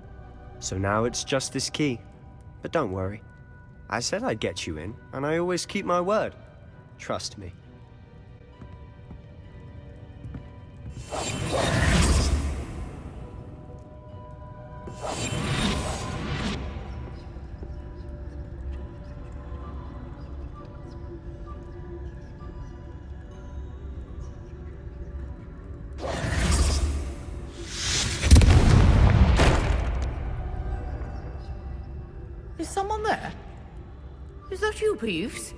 [SPEAKER 4] So now it's just this key. But don't worry. I said I'd get you in, and I always keep my word. Trust me.
[SPEAKER 7] Is someone there? Is that you, Peeves?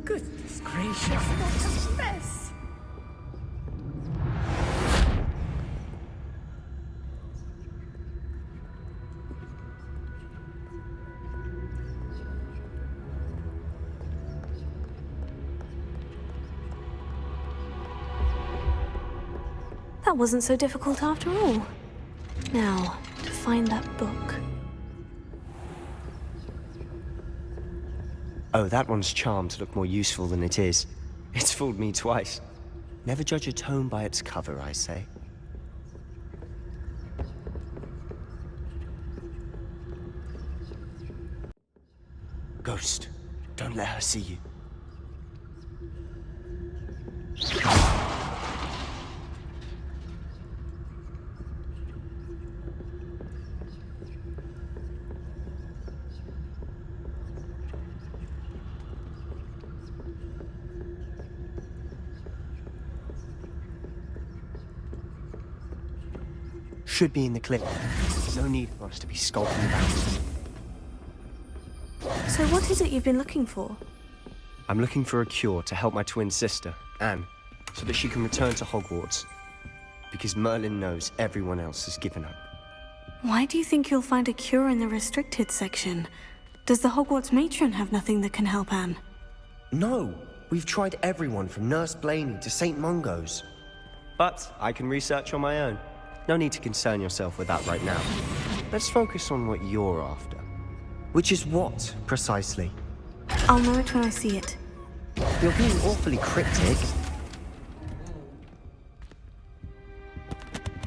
[SPEAKER 7] Goodness gracious, what a mess!
[SPEAKER 3] That wasn't so difficult after all. Now, to find that book.
[SPEAKER 4] Oh, that one's charmed to look more useful than it is. It's fooled me twice. Never judge a tome by its cover, I say. Ghost, don't let her see you. Should be in the clip. No need for us to be skulking about.
[SPEAKER 3] So what is it you've been looking for?
[SPEAKER 4] I'm looking for a cure to help my twin sister, Anne, so that she can return to Hogwarts. Because Merlin knows everyone else has given up.
[SPEAKER 3] Why do you think you'll find a cure in the restricted section? Does the Hogwarts matron have nothing that can help Anne?
[SPEAKER 4] No! We've tried everyone from Nurse Blaney to St. Mungo's. But I can research on my own. No need to concern yourself with that right now. Let's focus on what you're after. Which is what, precisely?
[SPEAKER 3] I'll know it when I see it.
[SPEAKER 4] You're being awfully cryptic.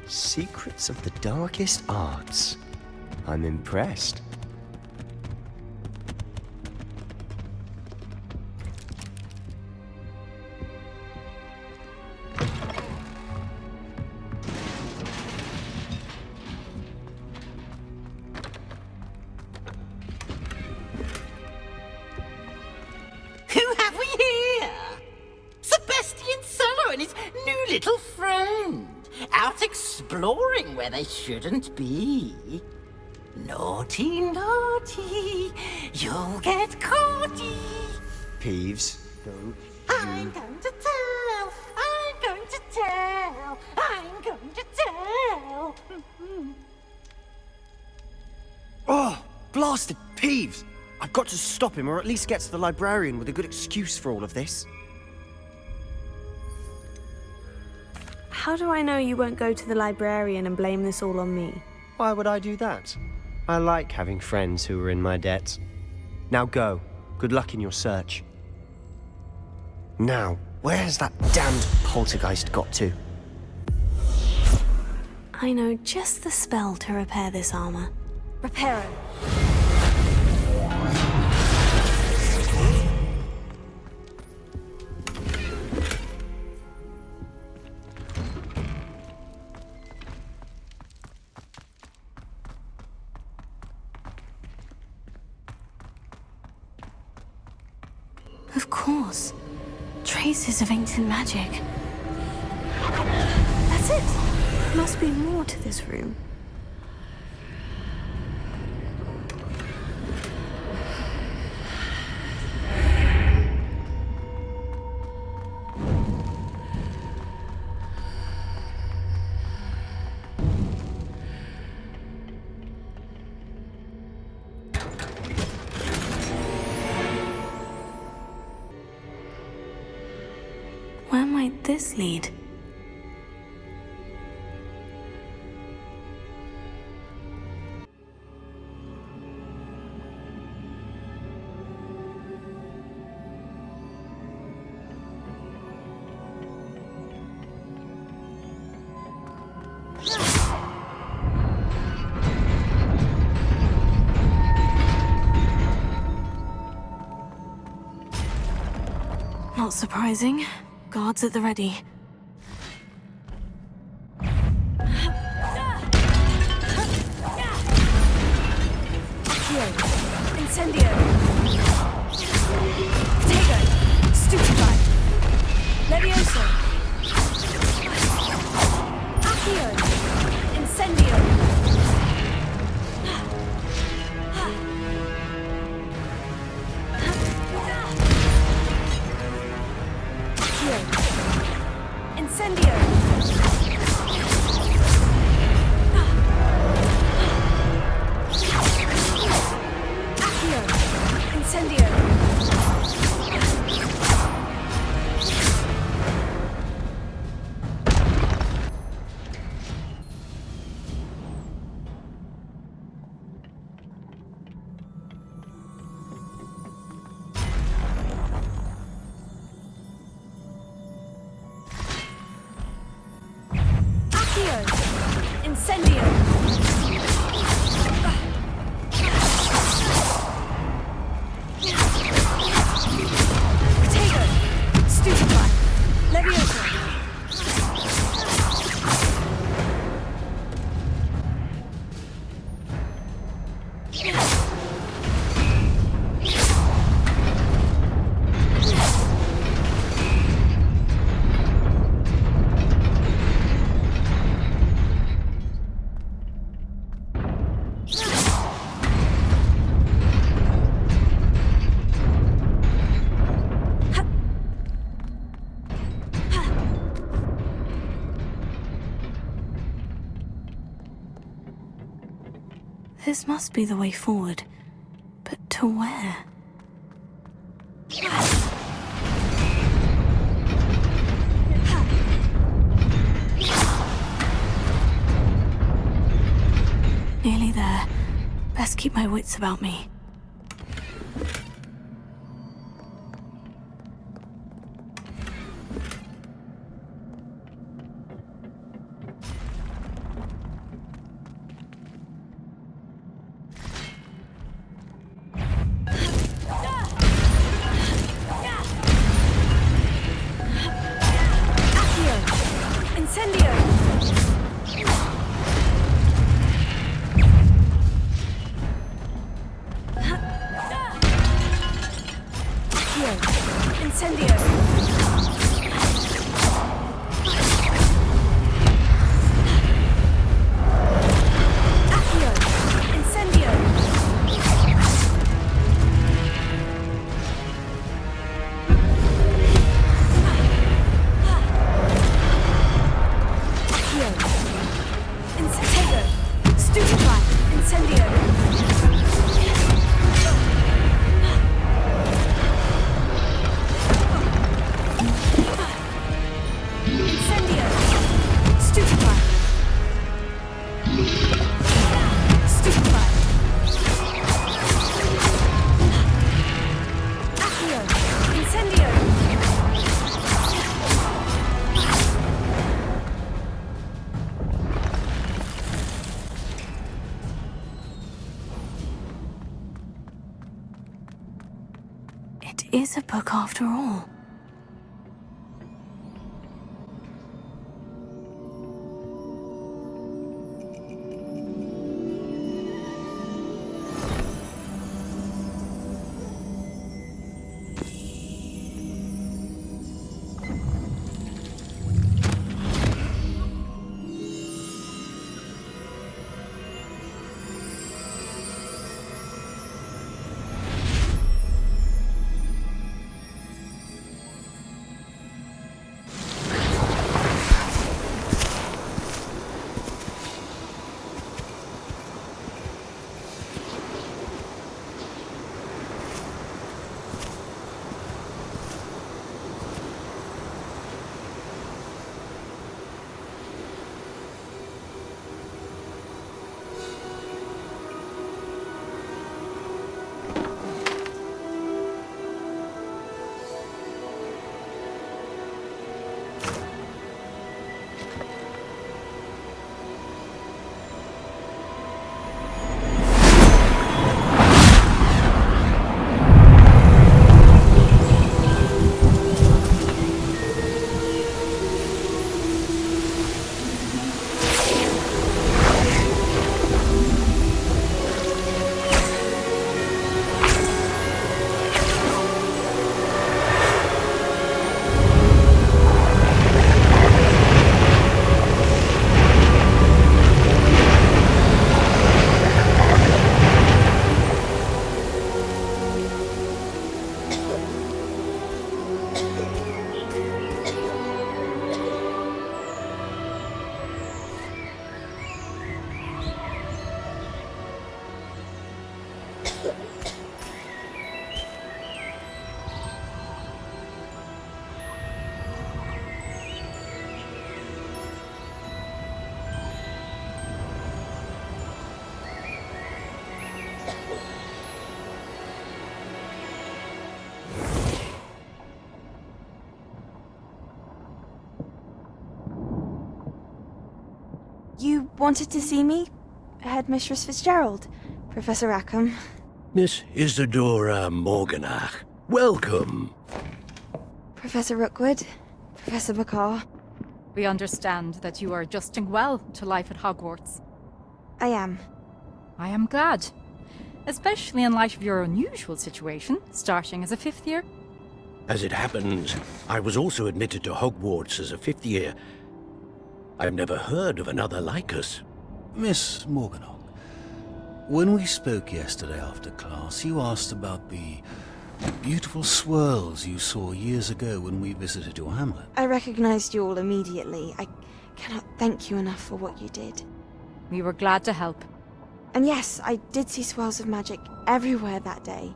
[SPEAKER 4] Secrets of the darkest arts. I'm impressed.
[SPEAKER 16] Little friend, out exploring where they shouldn't be. Naughty, naughty, you'll get caughty.
[SPEAKER 4] Peeves, don't
[SPEAKER 16] I'm going to tell, I'm going to tell, I'm going to tell.
[SPEAKER 4] Oh, blasted Peeves! I've got to stop him, or at least get to the librarian with a good excuse for all of this.
[SPEAKER 3] How do I know you won't go to the librarian and blame this all on me?
[SPEAKER 4] Why would I do that? I like having friends who are in my debt. Now go. Good luck in your search. Now, where's that damned poltergeist got to?
[SPEAKER 3] I know just the spell to repair this armor. Repair it. Of course. Traces of ancient magic. That's it. Must be more to this room. Where might this lead? Not surprising. Guards at the ready.
[SPEAKER 17] Incendio! Potato! Stupefy! Levioso! Accio! Incendio! Accio! Incendio! Incendio! Accio! Incendio! Potato! Stupefy! Levioso!
[SPEAKER 3] This must be the way forward. But to where? Nearly there. Best keep my wits about me.
[SPEAKER 17] Incendio! Incendio! Accio! Incendio! Accio! Incendio! Stupefy! Incendio! Incendio! Stupefy! Stupefy! Accio! Incendio!
[SPEAKER 3] It is a book after all.
[SPEAKER 18] You wanted to see me? Headmistress Fitzgerald, Professor Rackham.
[SPEAKER 11] Miss Isadora Morganach, welcome.
[SPEAKER 18] Professor Rookwood, Professor McCaw.
[SPEAKER 19] We understand that you are adjusting well to life at Hogwarts.
[SPEAKER 18] I am.
[SPEAKER 19] I am glad. Especially in light of your unusual situation, starting as a 5th year.
[SPEAKER 11] As it happens, I was also admitted to Hogwarts as a 5th year. I've never heard of another like us.
[SPEAKER 12] Miss Morganach, when we spoke yesterday after class, you asked about the beautiful swirls you saw years ago when we visited your hamlet.
[SPEAKER 18] I recognized you all immediately. I cannot thank you enough for what you did.
[SPEAKER 19] We were glad to help.
[SPEAKER 18] And yes, I did see swirls of magic everywhere that day.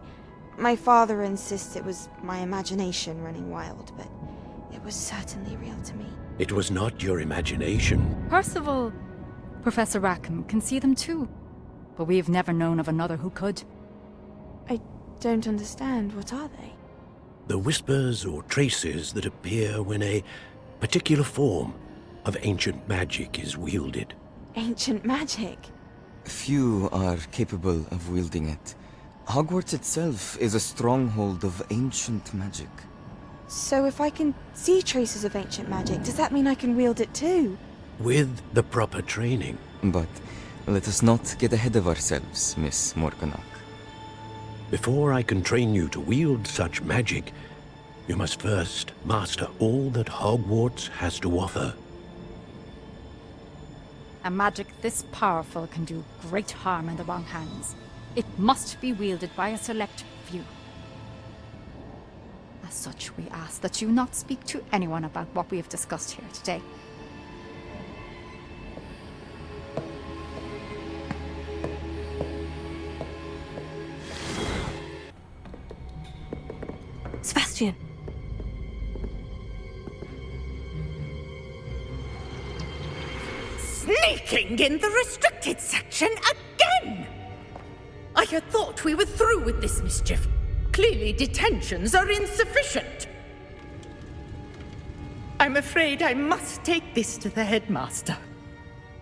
[SPEAKER 18] My father insists it was my imagination running wild, but it was certainly real to me.
[SPEAKER 11] It was not your imagination.
[SPEAKER 19] Percival, Professor Rackham can see them too. But we have never known of another who could.
[SPEAKER 18] I don't understand. What are they?
[SPEAKER 11] The whispers or traces that appear when a particular form of ancient magic is wielded.
[SPEAKER 18] Ancient magic?
[SPEAKER 20] Few are capable of wielding it. Hogwarts itself is a stronghold of ancient magic.
[SPEAKER 18] So if I can see traces of ancient magic, does that mean I can wield it too?
[SPEAKER 11] With the proper training.
[SPEAKER 20] But let us not get ahead of ourselves, Miss Morganach.
[SPEAKER 11] Before I can train you to wield such magic, you must first master all that Hogwarts has to offer.
[SPEAKER 19] A magic this powerful can do great harm in the wrong hands. It must be wielded by a select few. As such, we ask that you not speak to anyone about what we have discussed here today.
[SPEAKER 3] Sebastian.
[SPEAKER 16] Sneaking in the restricted section again! I had thought we were through with this mischief. Clearly detentions are insufficient. I'm afraid I must take this to the headmaster.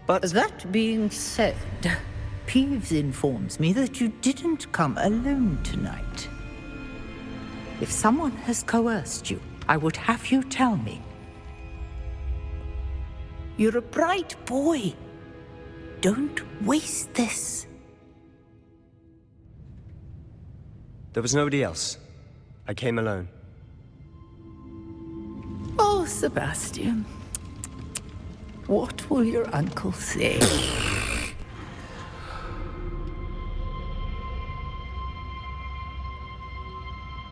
[SPEAKER 21] But that being said, Peeves informs me that you didn't come alone tonight. If someone has coerced you, I would have you tell me. You're a bright boy. Don't waste this.
[SPEAKER 4] There was nobody else. I came alone.
[SPEAKER 21] Oh, Sebastian. What will your uncle say?